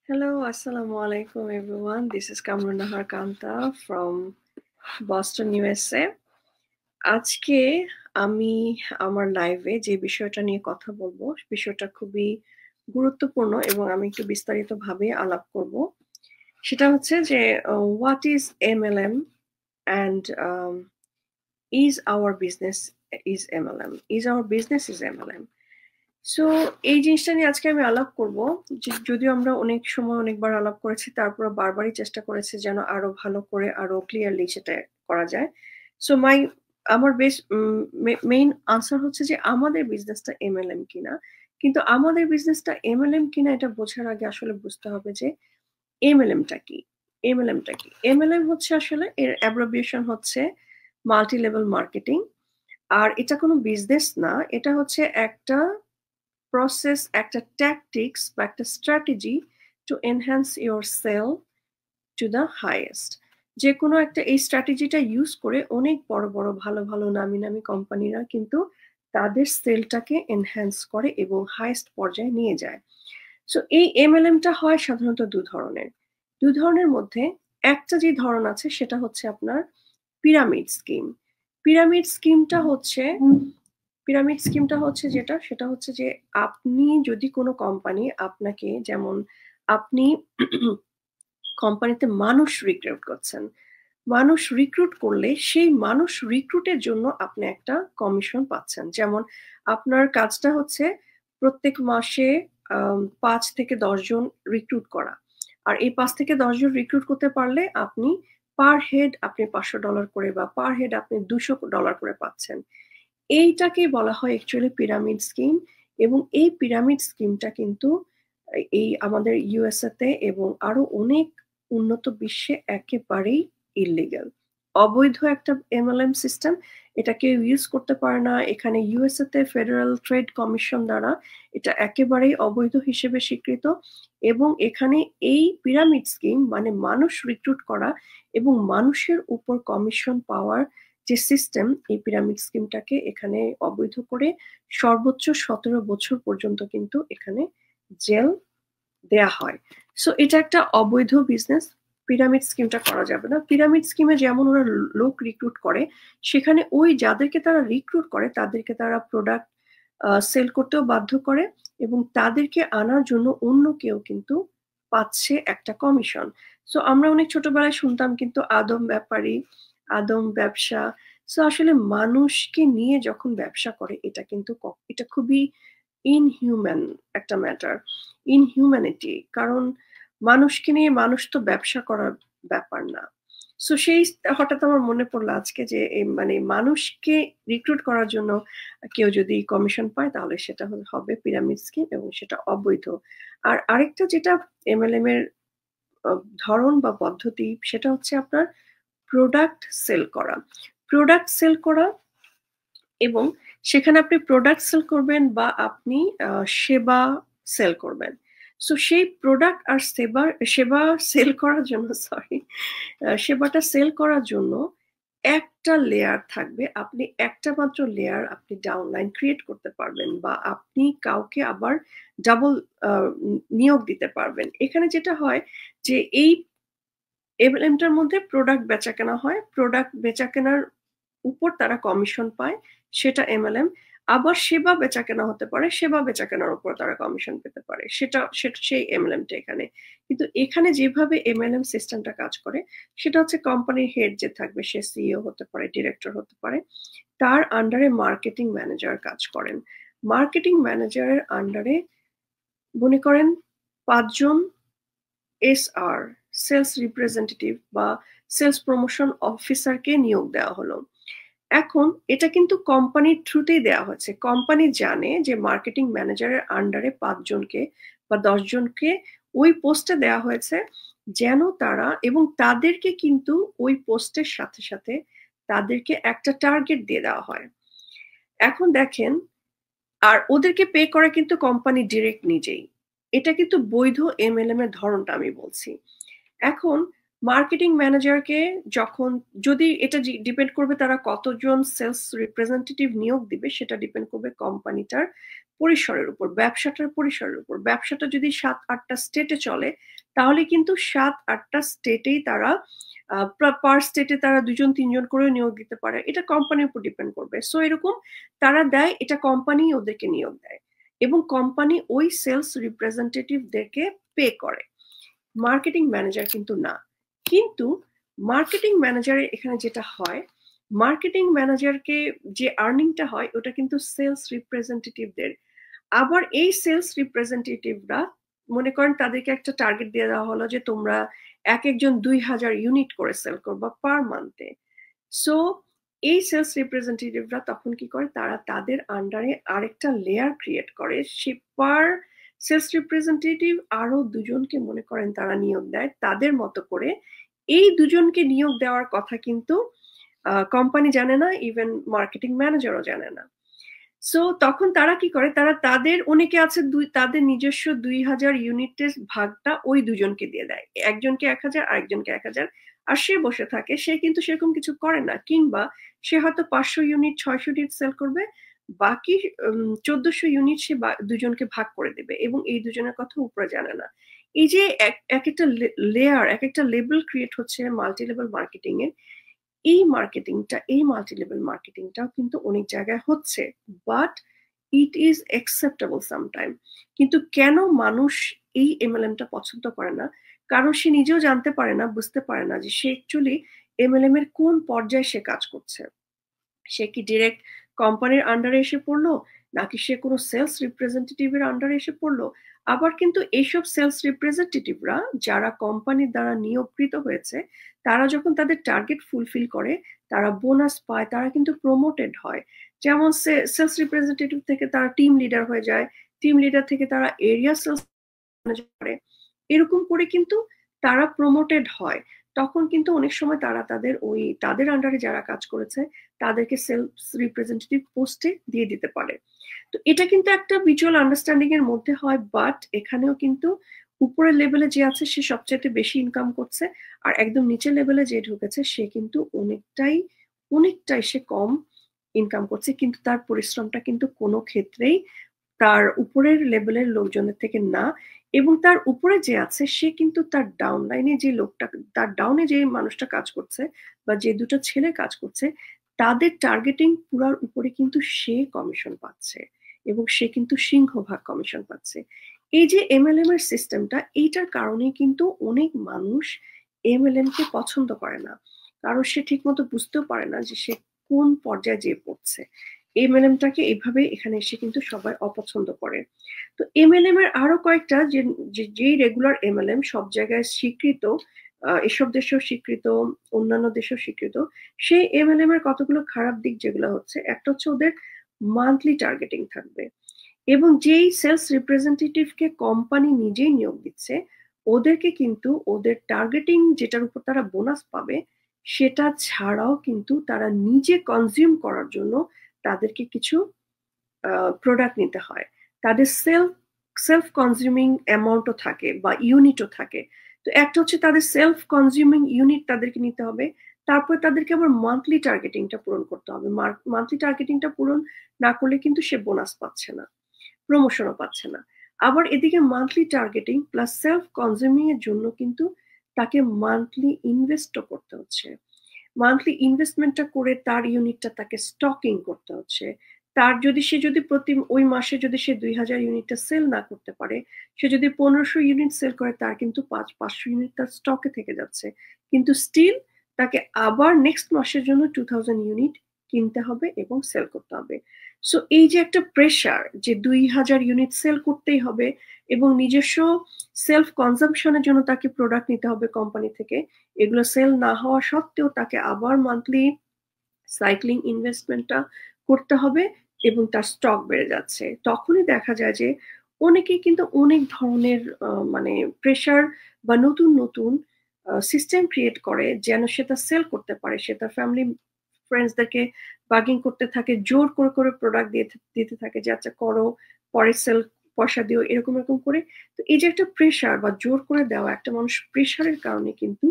Hello, Assalamu alaikum everyone. This is Kamrun Nahar Kanta from Boston, USA. আজকে আমি আমার লাইভে যে বিষয়টা নিয়ে কথা বলবো, বিষয়টা খুবই গুরুত্বপূর্ণ এবং আমি একটু বিস্তারিতভাবে আলাপ করব। সেটা হচ্ছে যে what is MLM and is our business is MLM? Is our business is MLM? So এই জিনিসটা নিয়ে আজকে আমি আলাপ করব। যদিও আমরা অনেক সময় অনেকবার আলাপ করেছি, তারপর বারবারই চেষ্টা করেছি যেন আরো ভালো করে আরো ক্লিয়ারলি সেটা করা যায়। সো আমার মেইন আনসার হচ্ছে যে আমাদের বিজনেসটা এমএলএম কিনা। কিন্তু আমাদের বিজনেসটা এমএলএম কিনা এটা বোঝার আগে আসলে বুঝতে হবে যে এমএলএমটা কি। এমএলএমটা কি? এমএলএম হচ্ছে আসলে এর অ্যাব্রিভিয়েশন হচ্ছে মাল্টি লেভেল মার্কেটিং। আর এটা কোনো বিজনেস না, এটা হচ্ছে একটা প্রসেস, একটা ট্যাকটিক্স বা একটা strategy to enhance your sale to the highest. যে কোনো একটা এই স্ট্র্যাটেজিটা ইউজ করে অনেক বড় বড় ভালো ভালো নামি নামি কোম্পানিরা কিন্তু তাদের সেলটাকে এনহ্যান্স করে এবং হাইয়েস্ট পর্যায়ে নিয়ে যায়। সো এই এমএলএমটা হয় সাধারণত দু ধরনের মধ্যে একটা যে ধরন আছে সেটা হচ্ছে আপনার পিরামিড স্কিম। পিরামিড স্কিমটা হচ্ছে পিরামিড স্কিমটা হচ্ছে যেটা, সেটা হচ্ছে যে আপনি যদি কোনো কোম্পানি আপনাকে, যেমন আপনি কোম্পানিতে মানুষ রিক্রুট করছেন, মানুষ রিক্রুট করলে সেই মানুষ রিক্রুটের জন্য আপনি একটা কমিশন পাচ্ছেন। যেমন আপনার কাজটা হচ্ছে প্রত্যেক মাসে ৫ থেকে ১০ জন রিক্রুট করা। আর এই ৫ থেকে ১০ জন রিক্রুট করতে পারলে আপনি পার হেড আপনি $৫০০ করে বা পার হেড আপনি $২০০ করে পাচ্ছেন। এইটাকেই বলা হয় অ্যাকচুয়ালি পিরামিড স্কিম। এবং এই পিরামিড স্কিমটা কিন্তু এই আমাদের ইউএসএ তে এবং আরো অনেক উন্নত বিশ্বে একেবারেই ইললিগাল, অবৈধ একটা এমএলএম সিস্টেম। এটা কেউ ইউজ করতে পারে না। এখানে ইউএসএ তে ফেডারেল ট্রেড কমিশন দ্বারা এটা একেবারেই অবৈধ হিসেবে স্বীকৃত। এবং এখানে এই পিরামিড স্কিম মানে মানুষ রিক্রুট করা এবং মানুষের উপর কমিশন পাওয়ার যে সিস্টেম, এই পিরামিড স্কিমটাকে এখানে অবৈধ করে সর্বোচ্চ ১৭ বছর পর্যন্ত কিন্তু এখানে জেল দেয়া হয়। সো এটা একটা অবৈধ বিজনেস। পিরামিড স্কিমটা করা যাবে না। পিরামিড স্কিমে যেমন ওরা লোক রিক্রুট করে, সেখানে ওই যাদেরকে তারা রিক্রুট করে তাদেরকে তারা প্রোডাক্ট সেল করতেও বাধ্য করে এবং তাদেরকে আনার জন্য অন্য কেউ কিন্তু পাচ্ছে একটা কমিশন। সো আমরা অনেক ছোটবেলায় শুনতাম কিন্তু আদম ব্যাপারী, আদম ব্যবসা। সো আসলে মানুষকে নিয়ে যখন ব্যবসা করে এটা কিন্তু এটা খুবই ইনহিউম্যান একটা ম্যাটার, ইনহিউম্যানিটি। কারণ মানুষকে নিয়ে মানুষ তো ব্যবসা করার ব্যাপার না। সো সেই হঠাৎ আমার মনে পড়লো আজকে যে মানে মানুষকে রিক্রুট করার জন্য কেউ যদি কমিশন পায় তাহলে সেটা হবে পিরামিড স্কিম এবং সেটা অবৈধ। আর আরেকটা যেটা এমএলএম এর ধরন বা পদ্ধতি, সেটা হচ্ছে আপনার প্রোডাক্ট সেল করা। প্রোডাক্ট সেল করা এবং সেখানে আপনি প্রোডাক্ট সেল করবেন বা আপনি সেবা সেল করবেন। সো সেই প্রোডাক্ট আর সেবা সেল করার জন্য সেবাটা সেল করার জন্য একটা লেয়ার থাকবে। আপনি একটা মাত্র লেয়ার আপনি ডাউনলাইন ক্রিয়েট করতে পারবেন বা আপনি কাউকে আবার ডাবল নিয়োগ দিতে পারবেন। এখানে যেটা হয় যে এই এমএলএমটার মধ্যে প্রোডাক্ট বেচাকেনা হয়। প্রোডাক্ট বেচাকেনার উপর তারা কমিশন পায়, সেটা এমএলএম। আবার সেবা বেচাকেনা হতে পারে, সেবা বেচাকেনার উপর তারা কমিশন পেতে পারে, সেটা সেই এমএলএমটা এখানে। কিন্তু এখানে যেভাবে এমএলএম সিস্টেমটা কাজ করে সেটা হচ্ছে কোম্পানির হেড যে থাকবে সে সিইও হতে পারে, ডিরেক্টর হতে পারে। তার আন্ডারে মার্কেটিং ম্যানেজার কাজ করেন। মার্কেটিং ম্যানেজারের আন্ডারে মনে করেন ৫ জন এসআর, সেলস রিপ্রেজেন্টেটিভ বা সেলস প্রমোশন অফিসারকে নিয়োগ দেওয়া হলো। এখন এটা কিন্তু কোম্পানির থ্রুতেই দেওয়া হয়েছে। কোম্পানি জানে যে মার্কেটিং ম্যানেজারের আন্ডারে ৫ জনকে বা ১০ জনকে ওই পোস্টে দেওয়া হয়েছে যেন তারা, এবং তাদেরকে কিন্তু ওই পোস্টের সাথে সাথে তাদেরকে একটা টার্গেট দিয়ে দেওয়া হয়। এখন দেখেন, আর ওদেরকে পে করে কিন্তু কোম্পানি ডিরেক্ট নিজেই। এটা কিন্তু বৈধ এমএলএম এর ধরনটা আমি বলছি। এখন মার্কেটিং ম্যানেজারকে যখন, যদি এটা ডিপেন্ড করবে তারা কতজন সেলস রিপ্রেজেন্টেটিভ নিয়োগ দিবে, সেটা ডিপেন্ড করবে কোম্পানিটার পরিসরের উপর, ব্যবসাটার পরিসরের উপর। ব্যবসাটা যদি 7-8টা স্টেটে চলে, তাহলে কিন্তু 7-8টা স্টেটেই তারা পার স্টেটে তারা 2-3জন করে নিয়োগ দিতে পারে। এটা কোম্পানির উপর ডিপেন্ড করবে। সো এরকম তারা দেয়, এটা কোম্পানি ওদেরকে নিয়োগ দেয় এবং কোম্পানি ওই সেলস রিপ্রেজেন্টেটিভদেরকে পে করে, মার্কেটিং ম্যানেজার কিন্তু না। কিন্তু মার্কেটিং ম্যানেজারের এখানে যেটা হয়, মার্কেটিং ম্যানেজারকে যে আর্নিংটা হয় ওটা কিন্তু সেলস রিপ্রেজেন্টেটিভদের। আবার এই সেলস রিপ্রেজেন্টেটিভরা, মনে করেন তাদেরকে একটা টার্গেট দিয়ে দেওয়া হলো যে তোমরা এক একজন 2000 ইউনিট করে সেল করবা পার মান্থে। সো এই সেলস রিপ্রেজেন্টেটিভরা তখন কি করে, তারা তাদের আন্ডারে আরেকটা লেয়ার ক্রিয়েট করে। সে পার সেলস রিপ্রেজেন্টেটিভ আরো 2জনকে মনে করেন তারা নিয়োগ দেয় তাদের মতো করে। এই 2জনকে নিয়োগ দেওয়ার কথা কিন্তু কোম্পানি জানে না, ইভেন মার্কেটিং ম্যানেজারও জানে না। সো তখন তারা কি করে, তারা তাদের অনেকে আছে তাদের নিজস্ব 2000 ইউনিটের ভাগটা ওই 2জনকে দিয়ে দেয়, একজনকে 1000 আরেকজনকে 1000। আর সে বসে থাকে, সে কিন্তু সেরকম কিছু করে না, কিংবা সে হয়তো 500 ইউনিট 600 ইউনিট সেল করবে, বাকি 1400 ইউনিট সে 2জনকে ভাগ করে দেবে এবং এই 2জনের কথা উপরে জানে না। এই যে এক একটা লেয়ার, এক একটা লেভেল ক্রিয়েট হচ্ছে মাল্টি লেভেল মার্কেটিং এর। এই মার্কেটিংটা, এই মাল্টি লেভেল মার্কেটিংটাও কিন্তু অনেক জায়গায় হচ্ছে, but it is acceptable sometime. কিন্তু কেন মানুষ এই এমএলএমটা পছন্দ করে না? কারণ সে নিজেও জানতে পারে না, বুঝতে পারে না যে সে অ্যাকচুয়ালি এমএলএম এর কোন পর্যায়ে সে কাজ করছে। সে কি ডিরেক্ট কোম্পানির আন্ডারে এসে পড়লো, নাকি সে কোনো সেলস রিপ্রেজেন্টেটিভের আন্ডারে এসে পড়লো? আবার কিন্তু এইসব সেলস রিপ্রেজেন্টেটিভরা যারা কোম্পানির দ্বারা নিয়োগকৃত হয়েছে, তারা যখন তাদের টার্গেট ফুলফিল করে, তারা বোনাস পায়, তারা কিন্তু প্রমোটেড হয়। যেমন সেলস রিপ্রেজেন্টেটিভ থেকে তারা টিম লিডার হয়ে যায়, টিম লিডার থেকে তারা এরিয়া সেলস ম্যানেজার করে, এরকম করে কিন্তু তারা প্রমোটেড হয়। তখন কিন্তু অনেক সময় তারা তাদের আন্ডারে যারা কাজ করেছে তাদেরকে সেলস রিপ্রেজেন্টেটিভ পোস্টে দিয়ে দিতে পারে। তো এটা কিন্তু একটা মিউচুয়াল আন্ডারস্ট্যান্ডিং এর মধ্যে হয়, বাট এখানেও কিন্তু উপরের লেভেলে যে আছে সে সবচেয়ে বেশি ইনকাম করছে, আর একদম নিচের লেভেলে যে ঢুকেছে সে কিন্তু অনেকটাই সে কম ইনকাম করছে, কিন্তু তার পরিশ্রমটা কিন্তু কোনো ক্ষেত্রেই তার উপরের লেভেলের লোকজনের থেকে না। এবং তার উপরে যে আছে সে কিন্তু তার ডাউন লাইনে যে লোকটা, তার ডাউনে যে মানুষটা কাজ করছে বা যে দুটো ছেলে কাজ করছে, তাদের টার্গেটিং পুরার উপরে কিন্তু সে কমিশন পাচ্ছে এবং সে কিন্তু সিংহভাগ কমিশন পাচ্ছে। এই যে এমএলএম এর সিস্টেমটা, এইটার কারণে কিন্তু অনেক মানুষ এমএলএম কে পছন্দ করে না, কারণ সে ঠিকমতো বুঝতেও পারে না যে সে কোন পর্যায়ে যেয়ে পড়ছে। এমএলএমটাকে এইভাবে এখানে এসে কিন্তু সবাই অপছন্দ করে। তো এমএলএম এর আরো কয়েকটা, যেই রেগুলার এমএলএম সব জায়গায় স্বীকৃত, এসব দেশেও স্বীকৃত, অন্যান্য দেশেও স্বীকৃত, সেই এমএলএম এর কতগুলো খারাপ দিক যেগুলো হচ্ছে, একটা হচ্ছে ওদের মান্থলি টার্গেটিং থাকবে, এবং যেই সেলস রিপ্রেজেন্টেটিভকে কোম্পানি নিজেই নিয়োগ দিচ্ছে ওদেরকে কিন্তু ওদের টার্গেটিং যেটার উপর তারা বোনাস পাবে সেটা ছাড়াও কিন্তু তারা নিজে কনজিউম করার জন্য তাদেরকে কিছু প্রোডাক্ট নিতে হয়। তাদের সেলফ কনজিউমিং অ্যামাউন্টও থাকে বা ইউনিটও থাকে। তো একটা হচ্ছে তাদের সেলফ কনজিউমিং ইউনিট তাদেরকে নিতে হবে, তারপর তাদেরকে আবার মান্থলি টার্গেটিংটা পূরণ করতে হবে। মান্থলি টার্গেটিংটা পূরণ না করলে কিন্তু সে বোনাস পাচ্ছে না, প্রমোশনও পাচ্ছে না। আবার এদিকে monthly targeting plus self consuming এর জন্য কিন্তু তাকে মান্থলি ইনভেস্টও করতে হচ্ছে। মান্থলি ইনভেস্টমেন্টটা করে তার ইউনিটটা তাকে স্টকিং করতে হচ্ছে। সে যদি প্রতি ওই মাসে যদি সে 2000 ইউনিটটা সেল না করতে পারে, সে যদি 1500 ইউনিট সেল করে, তার কিন্তু 500 ইউনিট তার স্টকে থেকে যাচ্ছে, কিন্তু স্টিল তাকে আবার নেক্সট মাসের জন্য 2000 ইউনিট কিনতে হবে এবং সেল করতে হবে। সো এই যে একটা প্রেশার যে 2000 ইউনিট সেল করতেই হবে এবং নিজস্ব সেলফ কনজাম্পশনের জন্য তাকে প্রোডাক্ট নিতে হবে কোম্পানি থেকে, এগুলো সেল না হওয়া সত্ত্বেও তাকে আবার মান্থলি সাইক্লিং ইনভেস্টমেন্টটা করতে হবে এবং তার স্টক বেড়ে যাচ্ছে, তখনই দেখা যায় যে অনেকে কিন্তু অনেক ধরনের মানে প্রেশার বা নতুন নতুন সিস্টেম ক্রিয়েট করে যেন সেটা সেল করতে পারে। সে তার ফ্যামিলি ফ্রেন্ডসদেরকে বার্গেন করতে থাকে, জোর করে করে প্রোডাক্ট দিতে থাকে যে আচ্ছা করো, পরে সেল, পয়সা দিও, এরকম এরকম করে। তো এই যে একটা প্রেশার বা জোর করে দেওয়া, একটা মানুষ প্রেশারের কারণে কিন্তু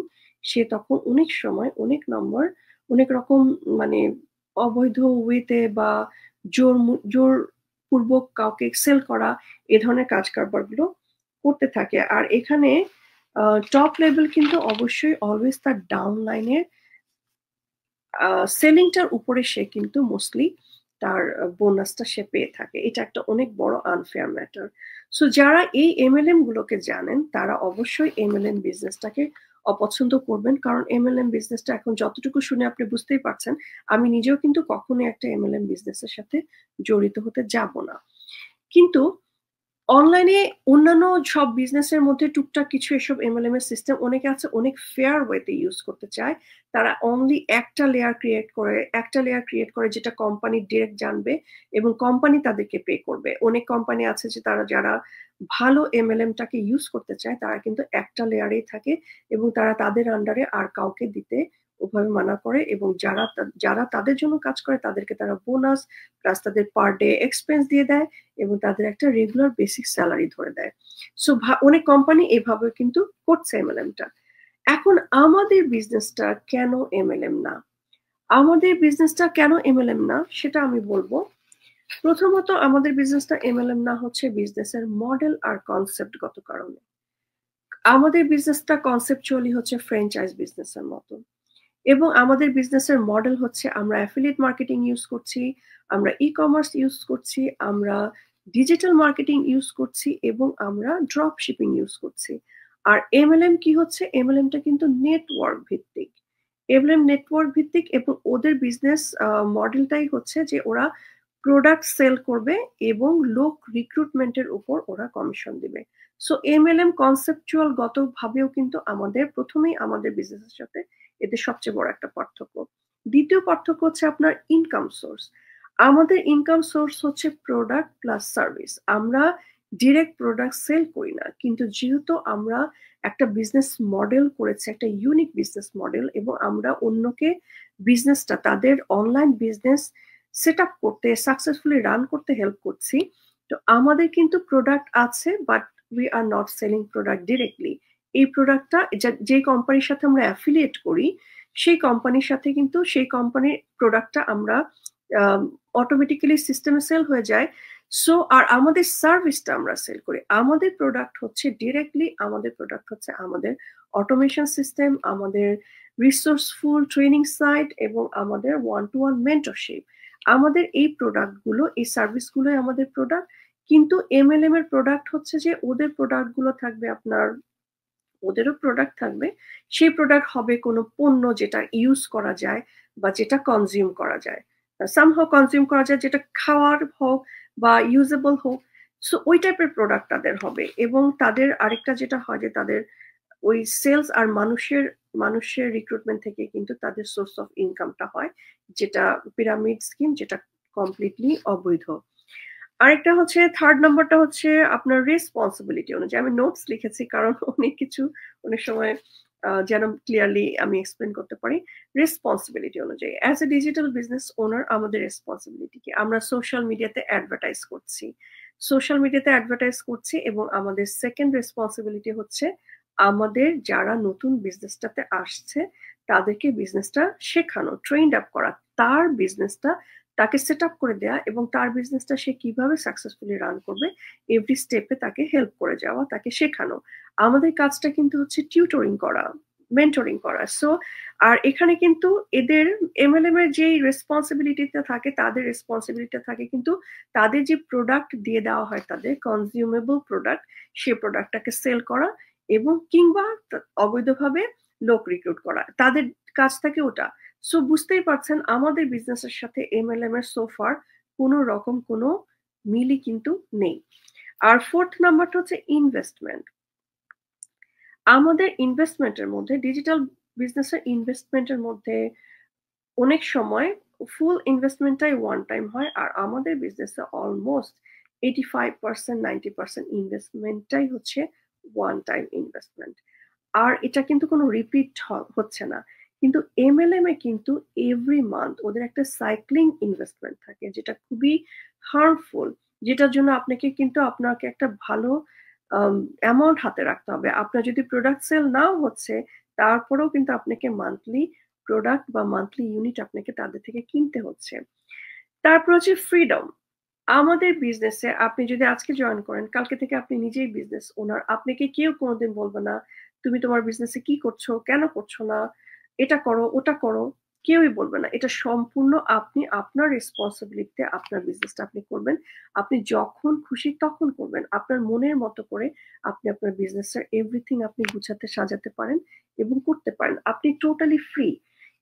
সে তখন অনেক সময় অনেক নম্বর অনেক রকম মানে অবৈধ ওয়েতে বা জোরপূর্বক কাউকে সেল করা এ ধরনের কাজ কারবারগুলো করতে থাকে। আর এখানে টপ লেভেল কিন্তু অবশ্যই অলওয়েজ তার ডাউন লাইনের সেলিংটার উপরে সে কিন্তু মোস্টলি তার বোনাসটা সে পেয়ে থাকে। এটা একটা অনেক বড় আনফেয়ার ম্যাটার। সো যারা এই এমএলএম গুলোকে জানেন তারা অবশ্যই এমএলএম বিজনেসটাকে অপছন্দ করবেন, কারণ এমএলএম বিজনেসটা এখন যতটুকু শুনে আপনি বুঝতেই পারছেন, আমি নিজেও কিন্তু কখনোই একটা এমএলএম বিজনেসের সাথে জড়িত হতে যাব না। কিন্তু অনলাইনে অন্যান্য সব বিজনেসের মধ্যে টুকটাক কিছু এসব এমএলএম এর সিস্টেম অনেকে আছে অনেক ফেয়ার ওয়েতে ইউজ করতে চায়। তারা অনলি একটা লেয়ার ক্রিয়েট করে যেটা কোম্পানি ডিরেক্ট জানবে এবং কোম্পানি তাদেরকে পে করবে। অনেক কোম্পানি আছে যে তারা যারা ভালো এমএলএমটাকে ইউজ করতে চায় তারা কিন্তু একটা লেয়ারেই থাকে এবং তারা তাদের আন্ডারে আর কাউকে দিতে ওভাবে মানা করে, এবং যারা তাদের জন্য কাজ করে তাদেরকে তারা বোনাস প্লাস তাদের পার ডে এক্সপেন্স দিয়ে দেয় এবং তাদের একটা রেগুলার বেসিক স্যালারি ধরে দেয়। সো অনেক কোম্পানি এভাবে কিন্তু করছে এমএলএমটা। এখন আমাদের বিজনেসটা কেন এমএলএম না? আমাদের বিজনেসটা কেন এমএলএম না সেটা আমি বলবো। প্রথমত আমাদের বিজনেসটা এমএলএম না হচ্ছে বিজনেসের মডেল আর কনসেপ্টগত কারণে। আমাদের বিজনেসটা কনসেপচুয়ালি হচ্ছে ফ্র্যাঞ্চাইজ বিজনেসের মতো, এবং আমাদের বিজনেসের মডেল হচ্ছে আমরা অ্যাফিলিয়েট মার্কেটিং ইউজ করছি, আমরা ই কমার্স ইউজ করছি, আমরা ডিজিটাল মার্কেটিং ইউজ করছি এবং আমরা ড্রপ শিপিং ইউজ করছি। আর এমএলএম কি হচ্ছে? এমএলএমটা কিন্তু নেটওয়ার্ক ভিত্তিক। এমএলএম নেটওয়ার্ক ভিত্তিক এবং ওদের বিজনেস মডেলটাই হচ্ছে যে ওরা প্রোডাক্ট সেল করবে এবং লোক রিক্রুটমেন্টের উপর ওরা কমিশন দিবে। সো এমএলএম কনসেপচুয়াল গত ভাবেও কিন্তু আমাদের প্রথমেই আমাদের বিজনেসের সাথে এতে সবচেয়ে বড় একটা পার্থক্য। দ্বিতীয় পার্থক্য হচ্ছে আপনার ইনকাম সোর্স। আমাদের ইনকাম সোর্স হচ্ছে প্রোডাক্ট প্লাস সার্ভিস। আমরা ডিরেক্ট প্রোডাক্ট সেল করি না, কিন্তু যেহেতু আমরা একটা বিজনেস মডেল করেছি, একটা ইউনিক বিজনেস মডেল, এবং আমরা অন্যকে বিজনেসটা তাদের অনলাইন বিজনেস সেট আপ করতে সাকসেসফুলি রান করতে হেল্প করছি। তো আমাদের কিন্তু প্রোডাক্ট আছে but we are not selling product directly. এই প্রোডাক্টটা যে কোম্পানির সাথে আমরা অ্যাফিলিয়েট করি সেই কোম্পানির সাথে কিন্তু সেই কোম্পানির প্রোডাক্টটা আমরা অটোমেটিক্যালি সিস্টেমে সেল হয়ে যায়। সো আর আমাদের সার্ভিসটা আমরা সেল করি। আমাদের প্রোডাক্ট হচ্ছে ডিরেক্টলি আমাদের প্রোডাক্ট হচ্ছে আমাদের অটোমেশন সিস্টেম, আমাদের রিসোর্সফুল ট্রেনিং সাইট এবং আমাদের ওয়ান টু ওয়ান মেন্টরশিপ। আমাদের এই প্রোডাক্টগুলো এই সার্ভিসগুলোই আমাদের প্রোডাক্ট। কিন্তু এমএলএম এর প্রোডাক্ট হচ্ছে যে ওদের প্রোডাক্টগুলো থাকবে আপনার, ওদেরও প্রোডাক্ট থাকবে, সেই প্রোডাক্ট হবে কোনো পণ্য যেটা ইউজ করা যায় বা যেটা কনজিউম করা যায়, সামহাও কনজিউম করা যায়, যেটা খাওয়ার হোক বা ইউজেবল হোক। সো ওই টাইপের প্রোডাক্ট তাদের হবে। এবং তাদের আরেকটা যেটা হয় যে তাদের ওই সেলস আর মানুষের রিক্রুটমেন্ট থেকে কিন্তু তাদের সোর্স অফ ইনকামটা হয়, যেটা পিরামিড স্কিম, যেটা কমপ্লিটলি অবৈধ। আরেকটা হচ্ছে থার্ড নাম্বারটা হচ্ছে আপনার রেসপন্সিবিলিটি অনুযায়ী। আমি নোটস লিখেছি কারণ অনেক কিছু অনেক সময় যেন ক্লিয়ারলি আমি এক্সপ্লেন করতে পারি। রেসপন্সিবিলিটি অনুযায়ী as a digital business owner আমাদের রেসপন্সিবিলিটি কি? আমরা সোশ্যাল মিডিয়াতে অ্যাডভার্টাইজ করছি এবং আমাদের সেকেন্ড রেসপন্সিবিলিটি হচ্ছে আমাদের যারা নতুন বিজনেসটাতে আসছে তাদেরকে বিজনেসটা শেখানো, ট্রেন্ড আপ করা, তার বিজনেসটা তাকে সেট আপ করে দেয়া এবং তার বিজনেসটা সে কিভাবে সাকসেসফুলি রান করবে এভরি স্টেপে তাকে হেল্প করে যাওয়া, তাকে শেখানো। আমাদের কাজটা কিন্তু হচ্ছে টিউটরিং করা, মেন্টরিং করা। সো আর এখানে কিন্তু এদের এমএলএম এর যে রেসপন্সিবিলিটিটা থাকে, তাদের রেসপন্সিবিলিটি থাকে কিন্তু তাদের যে প্রোডাক্ট দিয়ে দেওয়া হয়, তাদের কনজিউমেবল প্রোডাক্ট, সে প্রোডাক্টটাকে সেল করা এবং কিংবা অবৈধভাবে লোক রিক্রুট করা, তাদের কাজ থাকে ওটা। সো বুঝতেই পারছেন আমাদের বিজনেসের সাথে এমএলএম এর সোফার কোনো রকম কোনো মিলই কিন্তু নেই। আর ফোর্থ নাম্বারটা হচ্ছে ইনভেস্টমেন্ট। আমাদের ইনভেস্টমেন্টের মধ্যে ডিজিটাল বিজনেসের ইনভেস্টমেন্টের মধ্যে অনেক সময় ফুল ইনভেস্টমেন্টটাই ওয়ান টাইম হয়, আর আমাদের বিজনেসে অলমোস্ট 85% 90% ইনভেস্টমেন্টটাই হচ্ছে ওয়ান টাইম ইনভেস্টমেন্ট। আর এটা কিন্তু কোনো রিপিট হচ্ছে না। কিন্তু এমএলএম এ কিন্তু এভরি মান্থ ওদের একটা সাইক্লিং ইনভেস্টমেন্ট থাকে যেটা খুবই হার্মফুল, যেটার জন্য আপনাকে একটা ভালো অ্যামাউন্ট হাতে রাখতে হবে। আপনার যদি প্রোডাক্ট সেল নাও হচ্ছে তারপরেও কিন্তু আপনাকে মান্থলি প্রোডাক্ট বা মান্থলি ইউনিট আপনাকে তাদের থেকে কিনতে হচ্ছে। তারপর হচ্ছে ফ্রিডম। আমাদের বিজনেসে আপনি যদি আজকে জয়েন করেন, কালকে থেকে আপনি নিজেই বিজনেস ওনার। আপনাকে কেউ কোনোদিন বলবে না তুমি তোমার বিজনেসে কি করছো, কেন করছো না, এটা করো ওটা করো, কেউই বলবে না। এটা সম্পূর্ণ আপনি আপনার রেসপন্সিবিলিটিতে আপনার বিজনেসটা আপনি করবেন। আপনি যখন খুশি তখন করবেন, আপনার মনের মতো করে আপনি আপনার বিজনেসের এভরিথিং আপনি গুছাতে সাজাতে পারেন এবং করতে পারেন। আপনি টোটালি ফ্রি।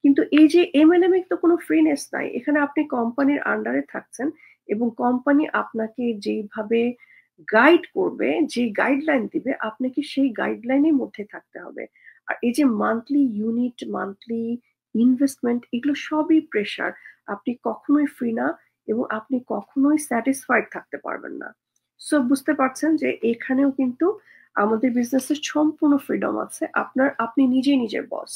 কিন্তু এই যে এমএলএম এর তো কোনো ফ্রিনেস নাই। এখানে আপনি কোম্পানির আন্ডারে থাকছেন এবং কোম্পানি আপনাকে যেইভাবে গাইড করবে, যে গাইডলাইন দিবে, আপনাকে সেই গাইডলাইনের মধ্যে থাকতে হবে। আর এই যে মান্থলি ইউনিট, মান্থলি ইনভেস্টমেন্ট, এগুলো সবই প্রেশার। আপনি কখনোই ফ্রি না এবং আপনি কখনোই স্যাটিসফাইড থাকতে পারবেন না। সো বুঝতে পারছেন যে এখানেও কিন্তু আমাদের বিজনেসের সম্পূর্ণ ফ্রিডম আছে। আপনি নিজেই নিজের বস,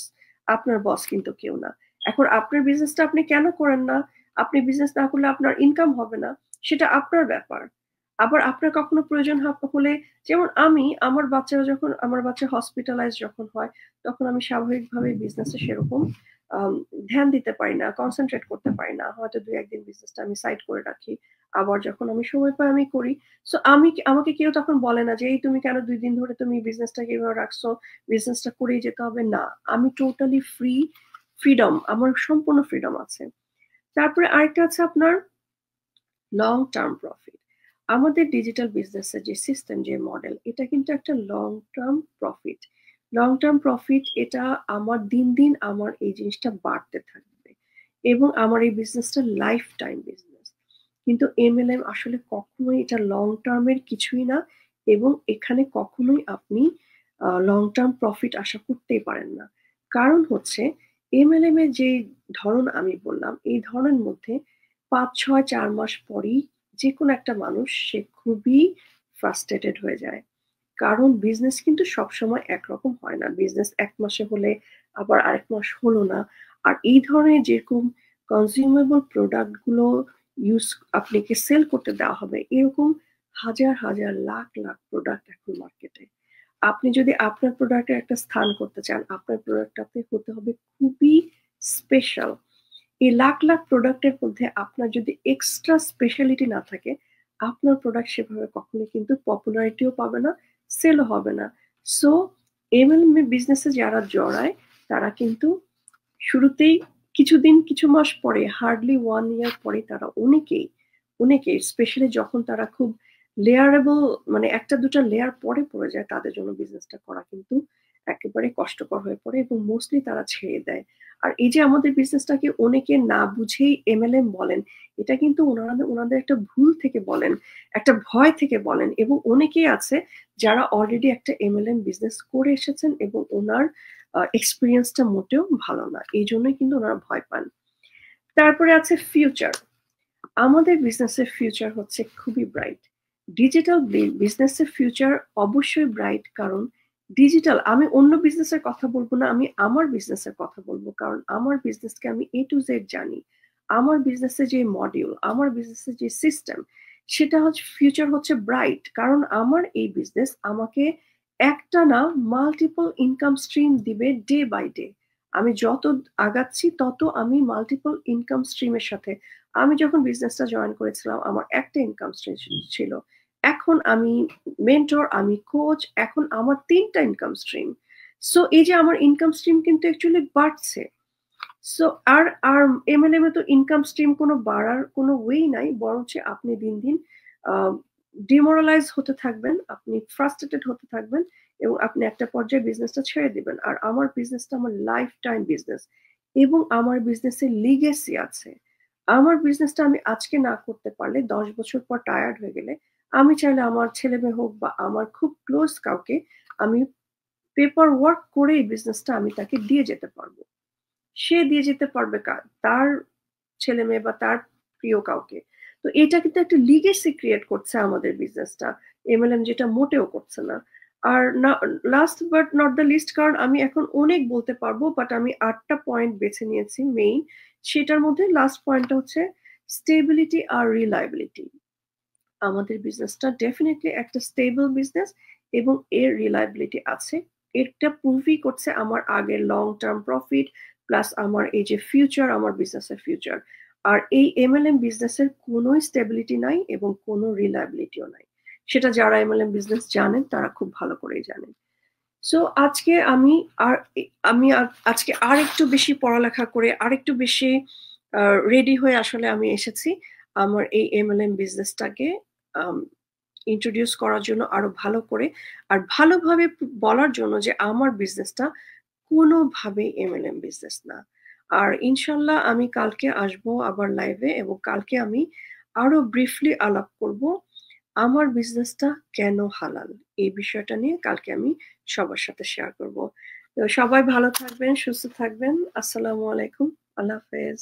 আপনার বস কিন্তু কেউ না। এখন আপনার বিজনেসটা আপনি কেন করেন না, আপনি বিজনেস না করলে আপনার ইনকাম হবে না, সেটা আপনার ব্যাপার। আবার আপনার কখনো প্রয়োজন হলে, যেমন আমার বাচ্চা হসপিটালাইজ যখন হয়, তখন আমি স্বাভাবিকভাবে বিজনেসে সেরকম ধ্যান দিতে পারি না, কনসেন্ট্রেট করতে পারি না। হয়তো 2-1 দিন বিজনেসটা আমি সাইড করে রাখি। আবার যখন আমি সময় পাই আমি করি। সো আমাকে কেউ তখন বলে না যে এই তুমি কেন 2 দিন ধরে তুমি বিজনেসটাকে এভাবে রাখছো, বিজনেসটা করেই যেতে হবে না। আমি টোটালি ফ্রিডম, আমার সম্পূর্ণ ফ্রিডম আছে। তারপরে আরেকটা আছে আপনার লং টার্ম প্রফিট। আমাদের ডিজিটাল বিজনেসের যে সিস্টেম, যে মডেল, এটা কিন্তু একটা long term profit. Long term profit, এটা আমার দিন দিন আমার এই জিনিসটা বাড়তে থাকবে এবং আমার এই বিজনেসটা লাইফ টাইম বিজনেস। কিন্তু এমএলএম আসলে কখনোই এটা লং টার্মের কিছুই না এবং এখানে কখনোই আপনি লং টার্ম প্রফিট আশা করতেই পারেন না। কারণ হচ্ছে এমএলএম এর যে ধরন আমি বললাম, এই ধরনের মধ্যে 5, 6, 4 মাস পরেই যে কোনো একটা মানুষ সে খুবই ফ্রাস্ট্রেটেড হয়ে যায়। কারণ বিজনেস কিন্তু সবসময় একরকম হয় না। বিজনেস 1 মাসে হলে আবার আরেক মাস হলো না। আর এই ধরনের যেরকম কনজিউমেবল প্রোডাক্ট গুলো ইউজ আপনাকে সেল করতে দেওয়া হবে, এরকম হাজার হাজার লাখ লাখ প্রোডাক্ট এখন মার্কেটে। আপনি যদি আপনার প্রোডাক্টের একটা স্থান করতে চান, আপনার প্রোডাক্টটাতে হতে হবে খুবই স্পেশাল। এই লাখ লাখ প্রোডাক্টের মধ্যে আপনার যদি এক্সট্রা স্পেশালিটি না থাকে, আপনার প্রোডাক্ট সেভাবে কখনো কিন্তু পপুলারিটিও পাবে না, সেলও হবে না। সো এমএলএম বিজনেসে যারা জড়ায়, তারা কিন্তু শুরুতেই কিছুদিন, কিছু মাস পরে, হার্ডলি 1 ইয়ার পরে তারা অনেকেই স্পেশালি যখন তারা খুব লেয়ারেবল, মানে একটা দুটা লেয়ার পরে পড়ে যায়, তাদের জন্য বিজনেসটা করা কিন্তু একেবারে কষ্টকর হয়ে পড়ে এবং মোস্টলি তারা ছেড়ে দেয়। আর এই যে আমাদের বিজনেসটাকে অনেকে না বুঝেই এমএলএম বলেন, এটা কিন্তু ওনাদের একটা ভুল থেকে বলেন, একটা ভয় থেকে বলেন। এবং অনেকেই আছে যারা অলরেডি একটা এমএলএম বিজনেস করে এসেছেন এবং ওনার এক্সপিরিয়েন্সটা মোটেও ভালো না, এই জন্যই কিন্তু ওনারা ভয় পান। তারপরে আছে ফিউচার। আমাদের বিজনেসের ফিউচার হচ্ছে খুবই ব্রাইট। ডিজিটাল বিজনেসের ফিউচার অবশ্যই ব্রাইট। কারণ ডিজিটাল, আমি অন্য বিজনেসের কথা বলবো না, আমি আমার বিজনেসের কথা বলবো। কারণ আমার বিজনেসকে আমি A to Z জানি। আমার বিজনেসের যে মডিউল, আমার বিজনেসের যে সিস্টেম, সেটা হচ্ছে ফিউচার হচ্ছে ব্রাইট। কারণ আমার এই বিজনেস আমাকে একটা না মাল্টিপল ইনকাম স্ট্রিম দিবে ডে বাই ডে। আমি যত আগাচ্ছি তত আমি মাল্টিপল ইনকাম স্ট্রিমের সাথে, আমি যখন বিজনেসটা জয়েন করেছিলাম আমার একটা ইনকাম স্ট্রিম ছিল। এখন আমি মেন্টর, আমি কোচ, এখন আমার 3টা ইনকাম স্ট্রিম। সো এই যে আমার ইনকাম স্ট্রিম কিন্তু অ্যাকচুয়ালি বাড়ছে। সো আর আর এমএলএম এ তো ইনকাম স্ট্রিম কোনো বাড়ার কোনো ওয়ে নাই, বরঞ্চ আপনি দিন দিন ডিমোরালাইজ হতে থাকবেন, আপনি ফ্রাস্ট্রেটেড হতে থাকবেন এবং আপনি একটা পর্যায়ে বিজনেসটা ছেড়ে দিবেন। আর আমার বিজনেসটা আমার লাইফ টাইম বিজনেস এবং আমার বিজনেসের লিগেসি আছে। আমার বিজনেসটা আমি আজকে না করতে পারলে 10 বছর পর টায়ার্ড হয়ে গেলে, আমি চাইলে আমার ছেলে মেয়ে হোক বা আমার খুব ক্লোজ কাউকে আমি পেপার ওয়ার্ক করে এই বিজনেসটা আমি তাকে দিয়ে যেতে পারবো। সে দিয়ে যেতে পারবে তার ছেলে মেয়ে বা তার প্রিয় কাউকে। তো এটা কিন্তু একটা লিগেসি ক্রিয়েট করছে আমাদের বিজনেসটা, এমএলএম যেটা মোটেও করছে না। আর না, last but not the least, কারণ আমি এখন অনেক বলতে পারবো, বাট আমি 8টা পয়েন্ট বেছে নিয়েছি মেইন। সেটার মধ্যে লাস্ট পয়েন্টটা হচ্ছে স্টেবিলিটি আর রিলায়েবিলিটি। আমাদের বিজনেসটা ডেফিনেটলি একটা স্টেবল বিজনেস এবং এর রিলায়েবিলিটি আছে এটা প্রুভই করছে আমার আগের লং টার্ম প্রফিট প্লাস আমার এই যে ফিউচার, আমার বিজনেসের ফিউচার। আর এই এমএলএম বিজনেসের কোনো স্টেবিলিটি নাই এবং কোনো রিলায়েবিলিটিও নাই। সেটা যারা এমএলএম বিজনেস জানেন তারা খুব ভালো করেই জানেন। সো আজকে আজকে আর একটু বেশি পড়ালেখা করে আর একটু বেশি রেডি হয়ে আসলে আমি এসেছি আমার এই এমএলএম বিজনেসটাকে ইন্ট্রোডিউস করার জন্য আরো ভালো করে, আর ভালোভাবে বলার জন্য যে আমার বিজনেসটা কোনোভাবে এমএলএম বিজনেস না। আর ইনশাল্লাহ আমি কালকে আসবো আবার লাইভে, এবং কালকে আমি আরো ব্রিফলি আলাপ করব আমার বিজনেসটা কেন হালাল, এই বিষয়টা নিয়ে কালকে আমি সবার সাথে শেয়ার করব। তো সবাই ভালো থাকবেন, সুস্থ থাকবেন। আসসালামু আলাইকুম, আল্লাহ হাফেজ।